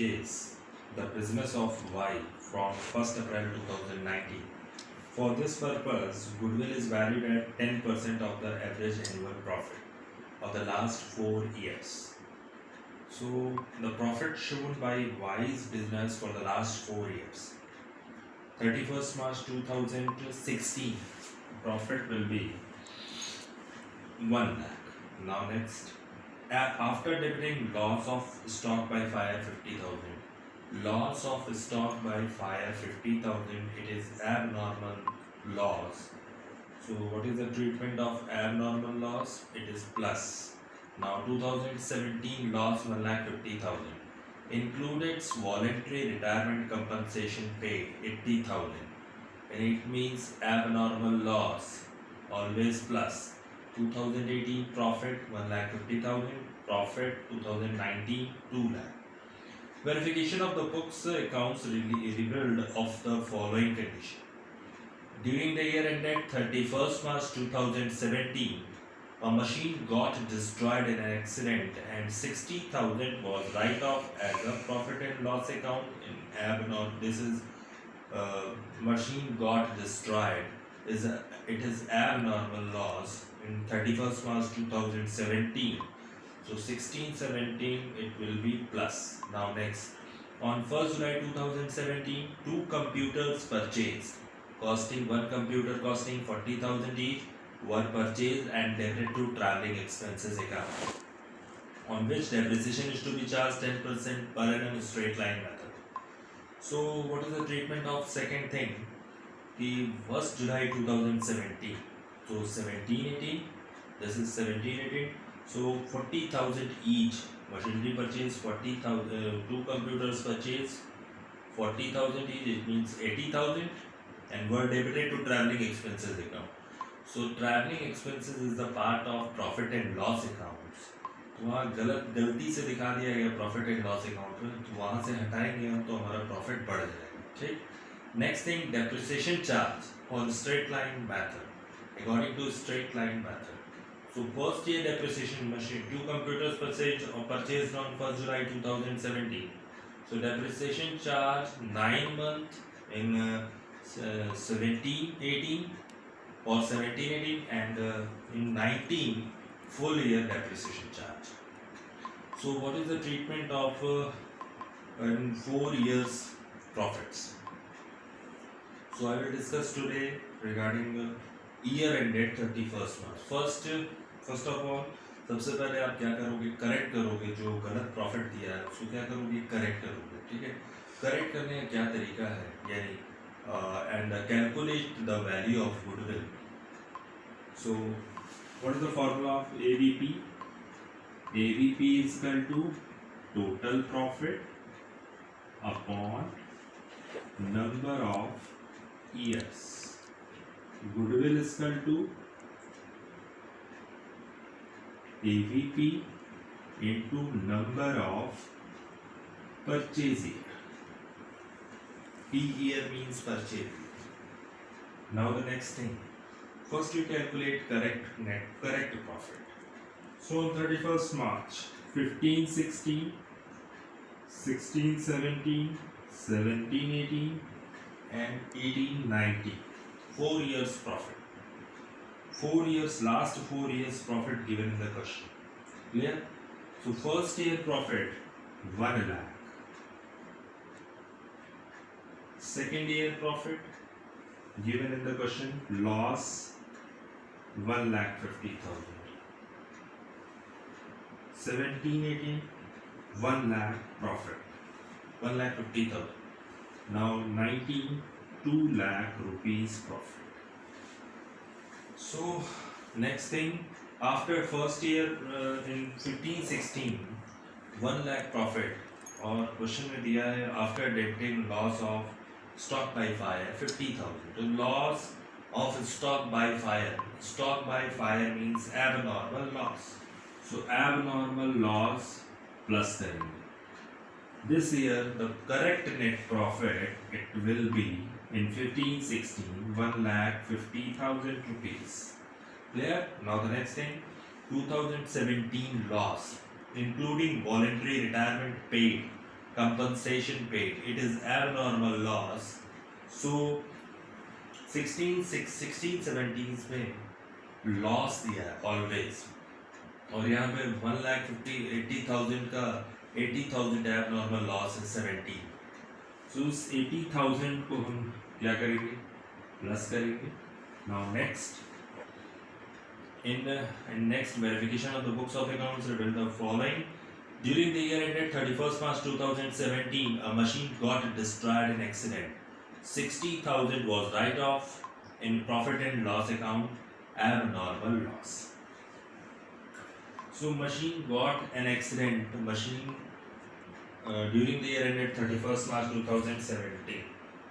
case the business of Y from 1st April 2019. For this purpose, goodwill is valued at 10% of the average annual profit of the last 4 years. So, the profit shown by Y's business for the last 4 years. 31st March 2016, profit will be 1 lakh. Now, next, after debiting loss of stock by fire 50,000, loss of stock by fire 50,000, it is abnormal loss. So what is the treatment of abnormal loss? It is plus. Now 2017 loss 1,50,000 included voluntary retirement compensation paid 80,000, and it means abnormal loss, always plus. 2018 profit 1,50,000, profit 2019 2 lakh. Verification of the books accounts revealed of the following condition. During the year ended 31st March 2017, a machine got destroyed in an accident and 60,000 was write-off as a profit and loss account in abnormal. This is machine got destroyed. It is abnormal loss in 31st March 2017. So 16-17 it will be plus. Now next, on 1st July 2017, 2 computers purchased costing one computer costing 40,000 each were purchased and debited to travelling expenses account, on which depreciation is to be charged 10% per annum straight line method. So what is the treatment of second thing? The 1st July 2017. So 17-18. This is 17-18. So 40,000 each. Machinery purchase 40,000. 2 computers purchase 40,000 each. It means 80,000. And were debited to travelling expenses account. So travelling expenses is the part of profit and loss accounts. तो वहाँ गलती से दिखा दिया गया profit and loss account में, तो वहाँ से हटाएंगे हम तो हमारा प्रॉफिट बढ़ जाएगा. ठीक. Next thing, depreciation charge for straight line method according to straight line method. So first year depreciation machine, 2 computers purchased on 1st July 2017. So depreciation charge 9 months in 17-18 or 17-18 and in 19 full year depreciation charge. So what is the treatment of in 4 years profits? So I will discuss today regarding year ended 31st March. First of all, सबसे पहले आप क्या करोगे, correct करोगे. जो गलत profit दिया है उसको क्या करोगे, करेक्ट करोगे. ठीक है. करेक्ट करने का क्या तरीका है, यानी and calculate the value of goodwill. So what is the formula of AVP? AVP is equal to total profit upon number of years. Goodwill is equal to AVP into number of purchase year. P year means purchase. Now the next thing. First you calculate correct profit. So on 31st March, 15-16, 16-17, 17-18 and 18-19. 4 years profit. 4 years, last 4 years profit given in the question. Clear? So first year profit 1 lakh. Second year profit given in the question, loss 1,50,000. 17-18 1 lakh profit 1,50,000. Now 19 2 lakh rupees profit. So next thing, after first year in 15-16 1 lakh profit, और question में दिया है after debiting loss of stock by fire 50,000. The loss of stock by fire. Stock by fire means abnormal loss. So abnormal loss plus करेंगे. This year the correct net profit it will be in 15-16 1,50,000 rupees. Clear? Now the next thing, 2017 loss including voluntary retirement paid compensation paid. It is abnormal loss. So 16 में loss दिया है always, और यहाँ पे 1,80,000 का 80,000 abnormal loss है 17. सो उस 80,000 को हम क्या करेंगे, प्लस करेंगे. Now next, in next verification of the books of accounts revealed the following. During the year ended 31st March 2017, a machine got destroyed in accident. 60,000 was write-off in profit and loss account, abnormal loss. So machine got an accident. Machine during the year ended 31st March 2017.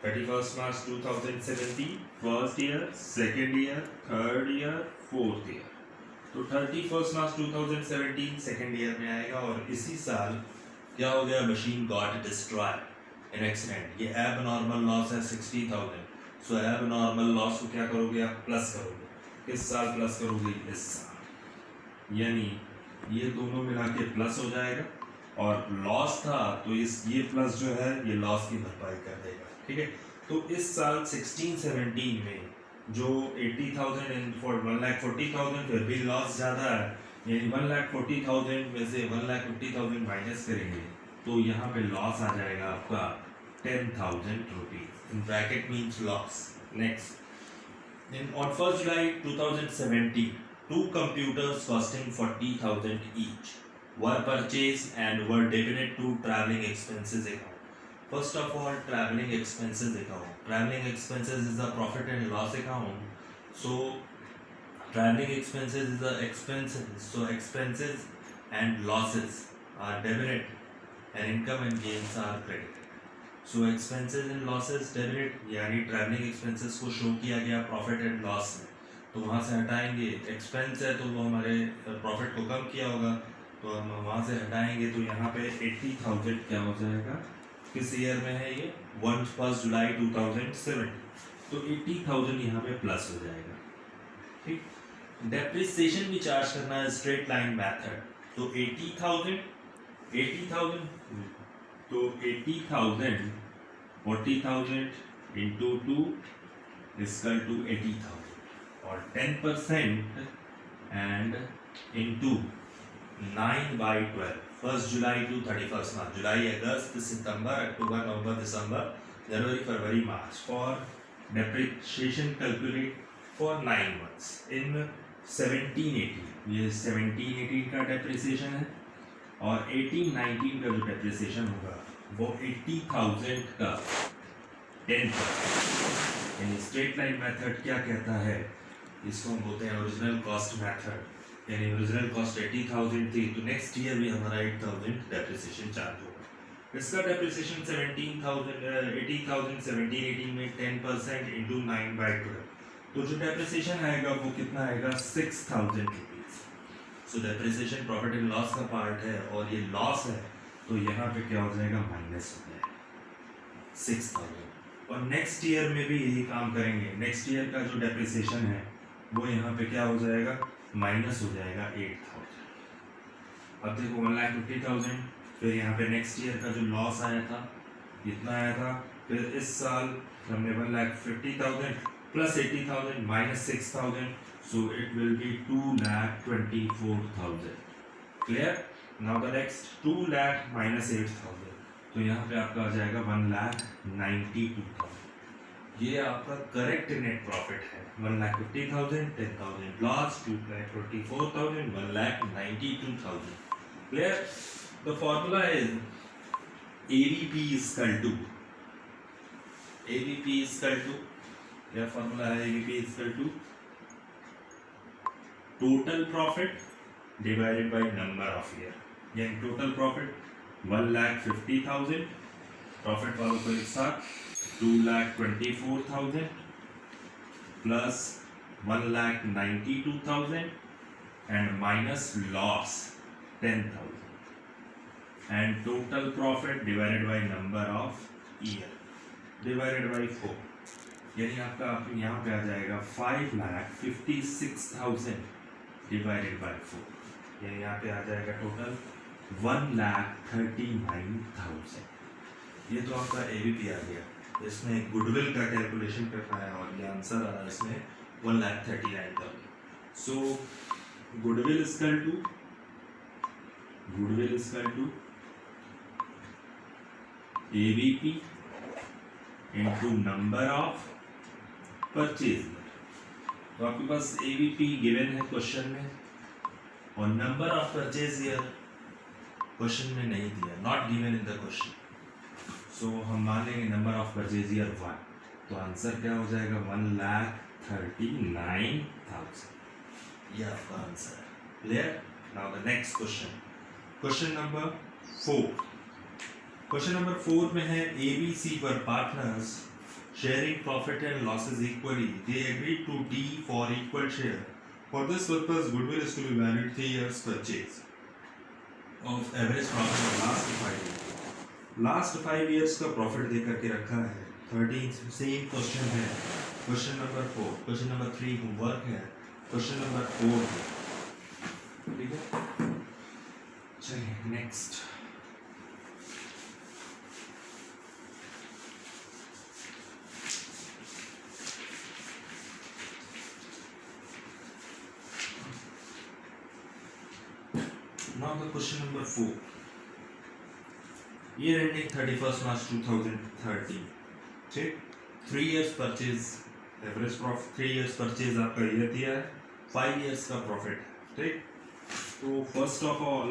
31st March 2017, first year, second year, third year, fourth year. तो 31st March 2017 second year में आएगा, और इसी साल क्या हो गया, machine got destroyed in accident. ये एबनॉर्मल लॉस है 60,000. सो एबनॉर्मल लॉस को क्या करोगे आप, प्लस करोगे. किस साल प्लस करोगे, इस साल. यानी ये दोनों मिला के प्लस हो जाएगा, और लॉस था तो ये प्लस जो है ये लॉस की भरपाई कर देगा. ठीक है. तो इस साल 16-17 में जो 80,000 एंड 1,40,000 फिर भी लॉस ज़्यादा है, यानी 1,40,000 में से 1,50,000 माइनस करेंगे तो यहाँ पे लॉस आ जाएगा आपका 10,000 rupees. In bracket means loss. Next, on 1st July 2017, two computers costing 40,000 each were purchased and were debited to traveling expenses account. First of all, traveling expenses account. Traveling expenses is the profit and loss account. So traveling expenses is the expenses. So expenses and losses are debited and income and gains are credited. So expenses and losses debited, यानी traveling expenses को show किया गया profit and loss में, तो वहाँ से हटाएंगे. expense है तो वो हमारे profit को कम किया होगा, तो हम वहाँ से हटाएंगे. तो यहाँ पे 80,000 क्या हो जाएगा, किस ईयर में है ये, 1st July 2007. तो 80,000 यहाँ पे प्लस हो जाएगा. ठीक. डेप्रिसिएशन भी चार्ज करना है स्ट्रेट लाइन मेथड. तो 80,000 तो 80,000 40,000 इंटू 2 इक्वल टू 80,000, और 10% and into 9/12. 1st July to 31st March. July, August, September, October, November, December, January, February, March. For depreciation calculate for 9 months. In 17-18, ये 17-18 का depreciation है, और 18-19 का जो depreciation होगा वो 80,000 का 10%. यानी स्ट्रेट लाइन मेथड क्या कहता है, इसको हम बोलते हैं ओरिजिनल कॉस्ट मेथड. यानी ओरिजिनल कॉस्ट 80,000 थी, तो नेक्स्ट ईयर भी हमारा 8,000 डेप्रिसिएशन चार्ज होगा. इसका डेप्रिसिएशन 80,000 17-18 में 10% इंटू 9/12. तो जो डेप्रिसिएशन आएगा वो कितना आएगा, 6,000 rupees. So depreciation profit and loss का पार्ट है, और ये लॉस है तो यहाँ पे क्या हो जाएगा, माइनस हो जाएगा 6,000. और नेक्स्ट ईयर में भी यही काम करेंगे. नेक्स्ट ईयर का जो डेप्रिसिएशन है वो यहाँ पे क्या हो जाएगा, माइनस हो जाएगा 8,000. अब देखो 1,50,000. फिर यहाँ पे नेक्स्ट ईयर का जो लॉस आया था कितना आया था, फिर इस साल हमने 1,50,000 plus 80,000 minus 6,000. So it will be 2,24,000. Clear. Now the next 2 lakh minus 8,000, तो यहाँ पे आपका आ जाएगा 1,92,000. ये आपका करेक्ट नेट प्रॉफिट है. 1,50,000, 10,000 loss, 2,24,000, 1,92,000. Clear? The formula is AVP is equal to क्या formula है, AVP is equal to total profit divided by number of year. यानी total profit 1,50,000, प्रॉफिट वालों को एक साथ 2,24,000 plus 1,92,000 and minus loss 10,000, and total profit divided by number of year divided by 4. यानी आपका यहाँ पे आ जाएगा 5,56,000 डिवाइडेड बाय 4. यानी यहाँ पे आ जाएगा टोटल 1,39,000. ये तो आपका एबीपी आ गया, इसमें गुडविल का कैलकुलेशन करना है और ये आंसर आ रहा है इसमें 1,39,000। So goodwill equal to ABP into number of purchase. तो आपके पास एबीपी गिवन है क्वेश्चन में और number of purchase year question में नहीं दिया, not given in the question. So हम मान लेंगे नंबर ऑफ परचेज ईयर 1, तो आंसर क्या हो जाएगा 1,39,000। ये आपका आंसर है। Clear? Now the next question, question number 4। Question number 4 में है ABC were partners sharing profit and losses equally. They agreed to D for equal share. For this purpose, goodwill is to be valued 3 years purchase of average profit of last 5 years. Last 5 years का profit दे करके रखा है। 13 same question है। Question number 4, question number 3 homework है, question number 4 है। ठीक है, चलिए next. Now the question number 4. Year ending 31st March 2013. ठीक, 3 years purchase, average profit 3 years purchase आपका ईयर दिया है, 5 years का प्रॉफिट। ठीक, तो first of all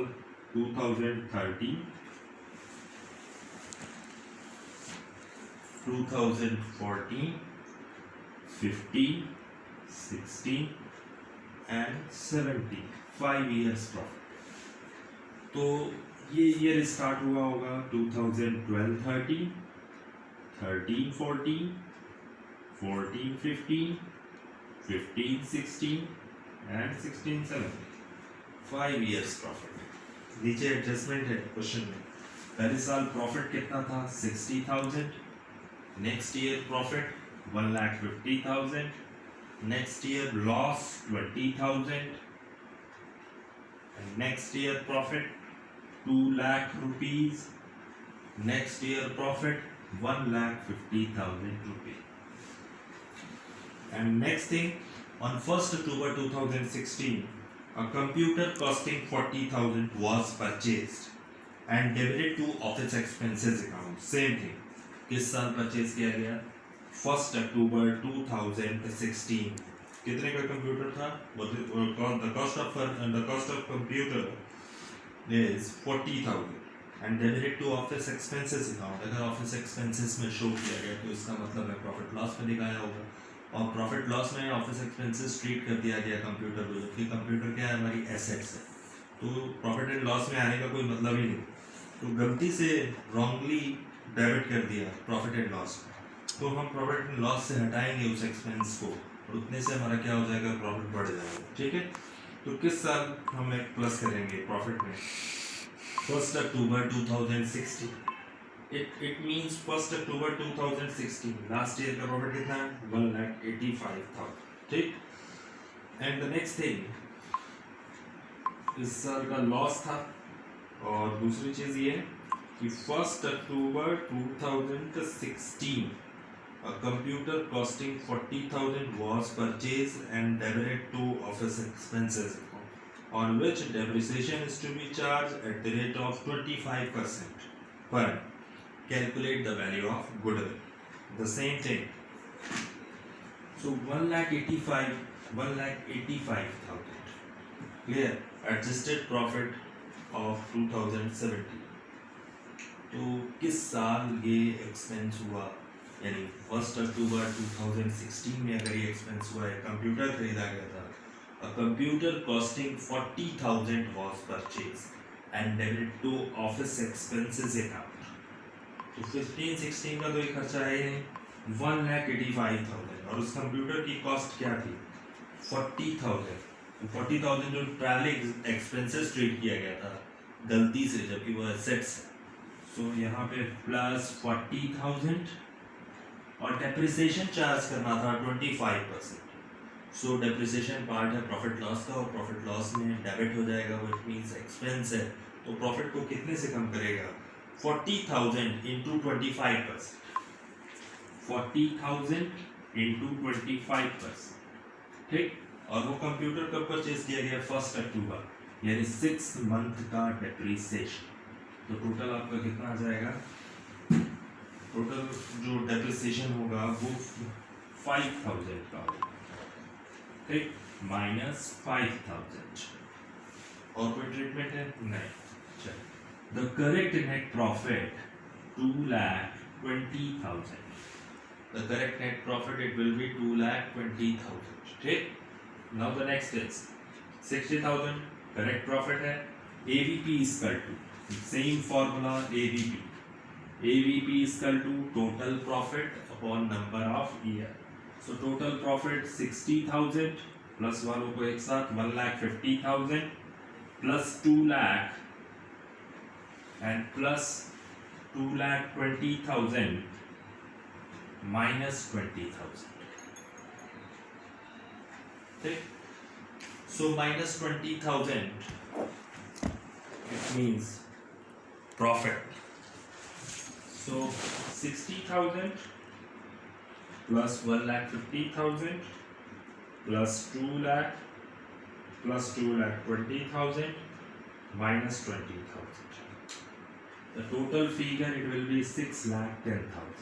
2013, 2014, 15, 16 and 17, 5 years profit. तो ये ईयर स्टार्ट हुआ होगा 2012-13, 13-14, 14-15, 15-16 एंड 16-17, 5 years प्रॉफिट। नीचे एडजस्टमेंट है क्वेश्चन में। पहले साल प्रॉफिट कितना था 60,000, next year profit 1,50,000, next year loss 20,000, next year profit 2 lakh rupees, next year profit 1,50,000 rupees. And next thing, on 1st October 2016, a computer costing 40,000 was purchased and debited to office expenses account. Same thing, किस साल purchase किया गया 1st October 2016। कितने का computer था? The cost of computer is 40,000 and debited to office expenses account। अगर office expenses में show किया गया तो इसका मतलब है प्रॉफिट लॉस में दिखाया होगा, और प्रॉफिट लॉस में ऑफिस एक्सपेंसेस ट्रीट कर दिया गया कंप्यूटर को, जबकि कंप्यूटर क्या है हमारी एसेट्स है, तो प्रॉफिट एंड लॉस में आने का कोई मतलब ही नहीं। तो गलती से रॉन्गली डेबिट कर दिया प्रॉफिट एंड लॉस, तो हम प्रॉफिट एंड लॉस से हटाएंगे उस एक्सपेंस को और उतने से हमारा क्या हो जाएगा प्रॉफिट बढ़ जाएगा। ठीक है, तो किस साल हम एक प्लस करेंगे प्रॉफिट में 1st October 2016। It means 1st October 2016 last year का प्रॉफिट कितना है 1,85,000। ठीक, एंड द नेक्स्ट थिंग, इस साल का लॉस था, और दूसरी चीज ये कि 1st October 2016 a computer costing 40,000 was purchased and debited to office expenses account, on which depreciation is to be charged at the rate of 25% per annum. Calculate the value of goodwill. The same thing. So 1,85,000. Clear? Adjusted profit of 2017. तो किस साल ये expense हुआ, यानी 1st October 2016 में अगर ये expense हुआ है, कंप्यूटर खरीदा गया था, a computer costing 40,000 was purchased and debited to office expenses account। तो 15-16 का तो ये खर्चा है नहीं, 1,85,000, और उस कंप्यूटर की कॉस्ट क्या थी 40,000। 40,000 जो ट्रैवलिंग एक्सपेंसेस ट्रीट किया गया था गलती से, जबकि वो एसेट्स है। सो यहाँ पे प्लस 40,000 और डेप्रिसिएशन चार्ज करना था 25%। सो डेप्रिसिएशन पार्ट है प्रॉफिट लॉस का, और प्रॉफिट लॉस में डेबिट हो जाएगा, वो इट मींस एक्सपेंस है, तो प्रॉफिट को कितने से कम करेगा 40,000 into 25%. 40,000 into 25%. ठीक, और वो कंप्यूटर कब परचेज किया गया? 1 अक्टूबर, यानी 6 मंथ का डेप्रिसिएशन। तो टोटल आपका कितना आ जाएगा? टोटल जो डेप्रिसिएशन होगा वो 5,000 का होगा, ठीक, माइनस 5,000। और कोई ट्रीटमेंट है? नहीं। चल, the correct net profit 2,20,000। The correct net profit it will be 2,20,000. ठीक. Now the next is 60,000. Correct profit है. AVP is equal to same formula AVP. AVP is equal to total profit upon number of year. So total profit 60,000 plus वालों को एक साथ 1,50,000 plus 2 lakh and plus 2,20,000 minus 20,000. ठीक, so minus 20,000 it means profit. So 60,000 plus 1,50,000 plus 2 lakh plus 2,20,000 minus 20,000. The total figure it will be 6,10,000.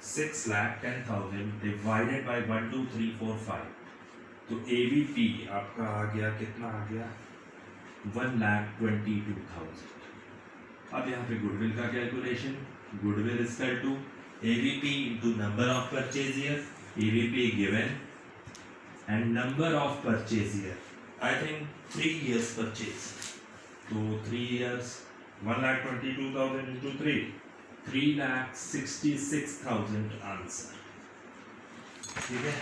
6,10,000 divided by 1, 2, 3, 4, 5. तो AVP आपका आ गया, कितना आ गया? 1,22,000. अब यहाँ पे गुडविल का calculation, goodwill is equal to AVP into number of purchase year, AVP given and number of purchase year. I think 3 years purchase. तो 3 years 1,22,000 into 3. 3,66,000 आंसर, ठीक है।